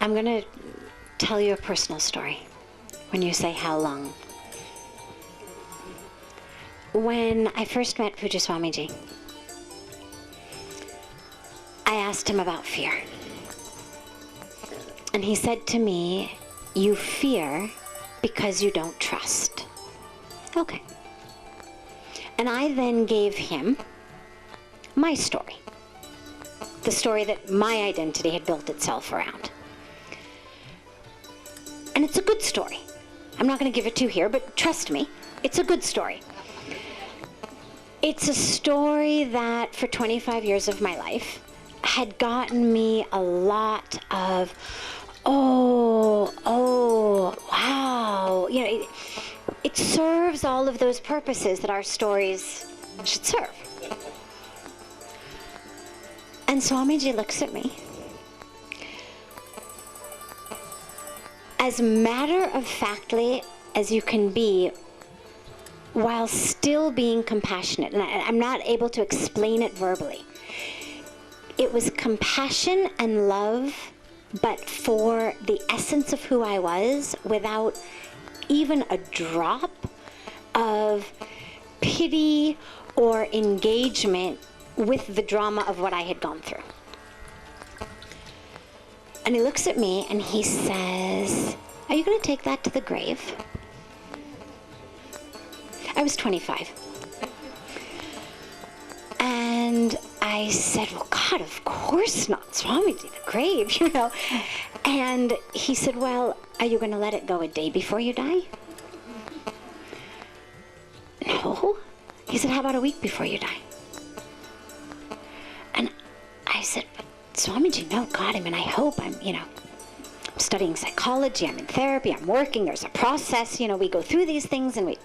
I'm going to tell you a personal story when you say how long. When I first met Pujya Swamiji, I asked him about fear. And he said to me, you fear because you don't trust. Okay. And I then gave him my story. The story that my identity had built itself around. And it's a good story. I'm not going to give it to you here, but trust me, it's a good story. It's a story that for 25 years of my life had gotten me a lot of, oh, wow. You know, it serves all of those purposes that our stories should serve. And Swamiji looks at me. As matter-of-factly as you can be, while still being compassionate. And I'm not able to explain it verbally. It was compassion and love, but for the essence of who I was, without even a drop of pity or engagement with the drama of what I had gone through. And he looks at me and he says, are you going to take that to the grave? I was 25. And I said, well, God, of course not. Swamiji, the grave, you know. And he said, well, are you going to let it go a day before you die? No. He said, how about a week before you die? And I said, but Swamiji, no, God, I mean, I hope I'm studying psychology, I'm in therapy, I'm working, there's a process, we go through these things and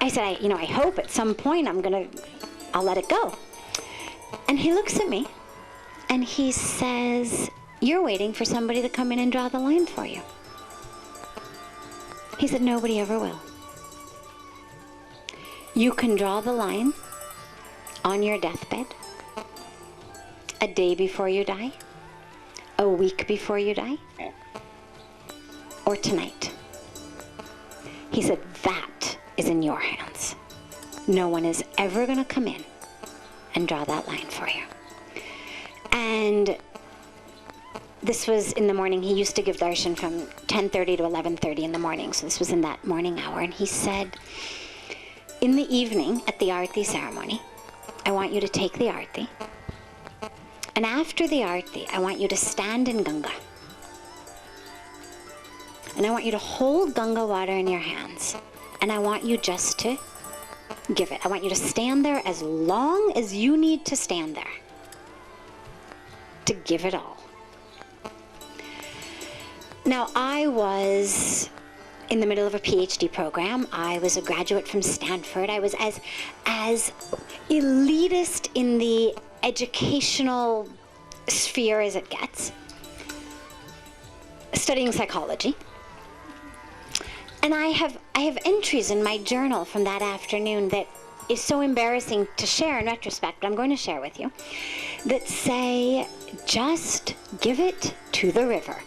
I said, I hope at some point I'll let it go. And he looks at me and he says, you're waiting for somebody to come in and draw the line for you. He said, nobody ever will. You can draw the line on your deathbed, a day before you die, a week before you die, or tonight. He said, that is in your hands. No one is ever going to come in and draw that line for you. And this was in the morning. He used to give darshan from 10:30 to 11:30 in the morning, so this was in that morning hour. And he said, in the evening at the Aarti ceremony, I want you to take the Aarti. And after the Aarti, I want you to stand in Ganga. And I want you to hold Ganga water in your hands. And I want you just to give it. I want you to stand there as long as you need to stand there to give it all. Now, I was in the middle of a PhD program. I was a graduate from Stanford. I was as elitist in the educational sphere as it gets, studying psychology. And I have entries in my journal from that afternoon that is so embarrassing to share in retrospect, but I'm going to share with you, that say, just give it to the river.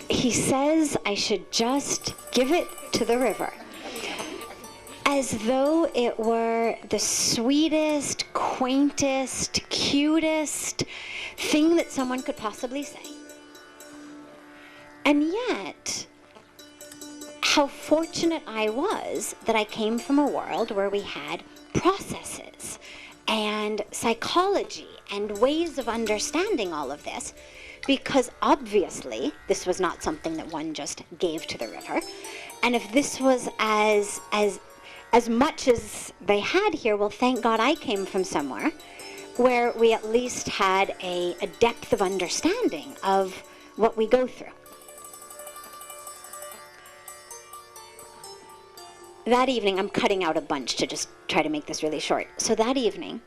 He says I should just give it to the river. As though it were the sweetest, quaintest, cutest thing that someone could possibly say. And yet, how fortunate I was that I came from a world where we had processes and psychology and ways of understanding all of this, because obviously this was not something that one just gave to the river. And if this was as much as they had here, well, thank God I came from somewhere where we at least had a depth of understanding of what we go through. That evening, I'm cutting out a bunch to just try to make this really short. So that evening,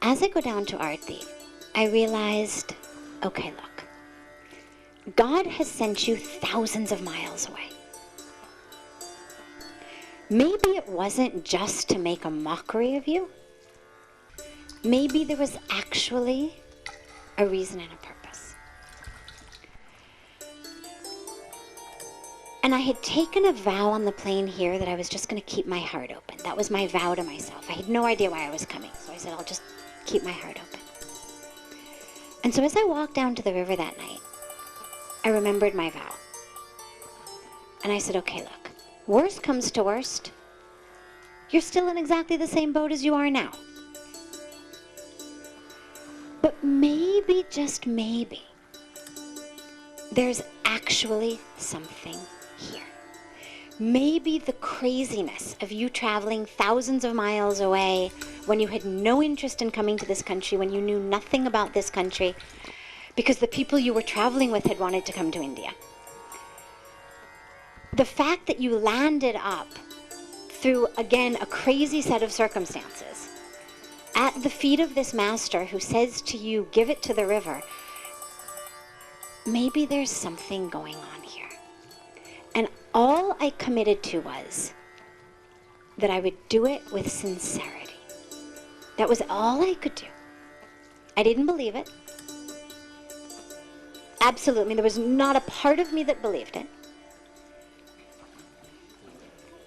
as I go down to Aarti, I realized, okay, look, God has sent you thousands of miles away. Maybe it wasn't just to make a mockery of you. maybe there was actually a reason and a purpose. And I had taken a vow on the plane here that I was just going to keep my heart open. That was my vow to myself. I had no idea why I was coming, so I said, I'll just keep my heart open. And so as I walked down to the river that night, I remembered my vow. And I said, okay, look, worst comes to worst, you're still in exactly the same boat as you are now. But maybe, just maybe, there's actually something here. Maybe the craziness of you traveling thousands of miles away when you had no interest in coming to this country, when you knew nothing about this country, because the people you were traveling with had wanted to come to India. The fact that you landed up through, again, a crazy set of circumstances at the feet of this master who says to you, give it to the river, maybe there's something going on here. And all I committed to was that I would do it with sincerity. That was all I could do. I didn't believe it. Absolutely, there was not a part of me that believed it.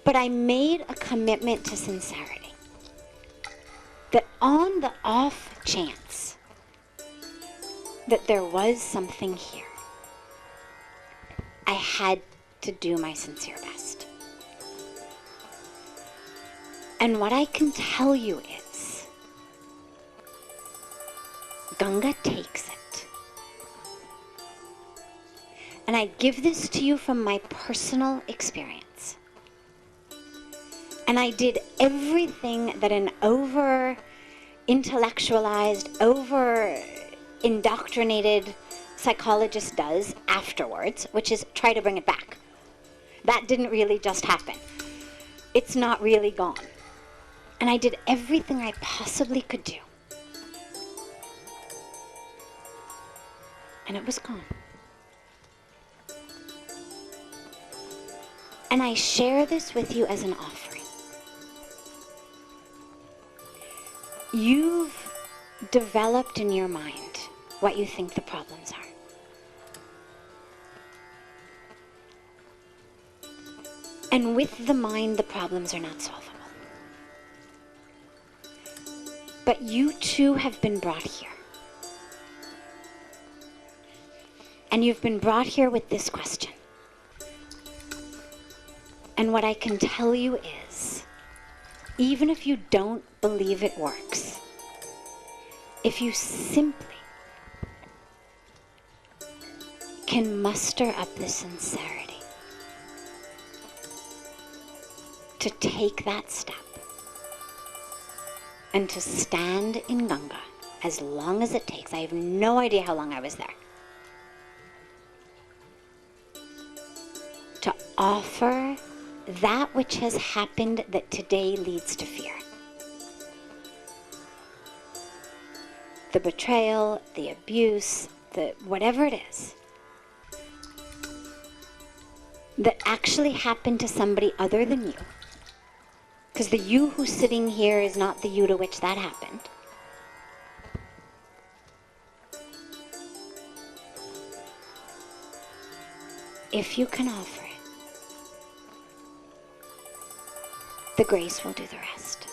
But I made a commitment to sincerity. That on the off chance that there was something here, I had to do my sincere best. And what I can tell you is, Ganga takes it. And I give this to you from my personal experience. And I did everything that an over-intellectualized, over-indoctrinated psychologist does afterwards, which is try to bring it back. That didn't really just happen. It's not really gone. And I did everything I possibly could do. And it was gone. And I share this with you as an offering. You've developed in your mind what you think the problems are. And with the mind, the problems are not solvable. But you too have been brought here. And you've been brought here with this question. And what I can tell you is, even if you don't believe it works, if you simply can muster up the sincerity to take that step and to stand in Ganga as long as it takes, I have no idea how long I was there, to offer that which has happened that today leads to fear. The betrayal, the abuse, the whatever it is that actually happened to somebody other than you, because the you who's sitting here is not the you to which that happened. If you can offer it, the grace will do the rest.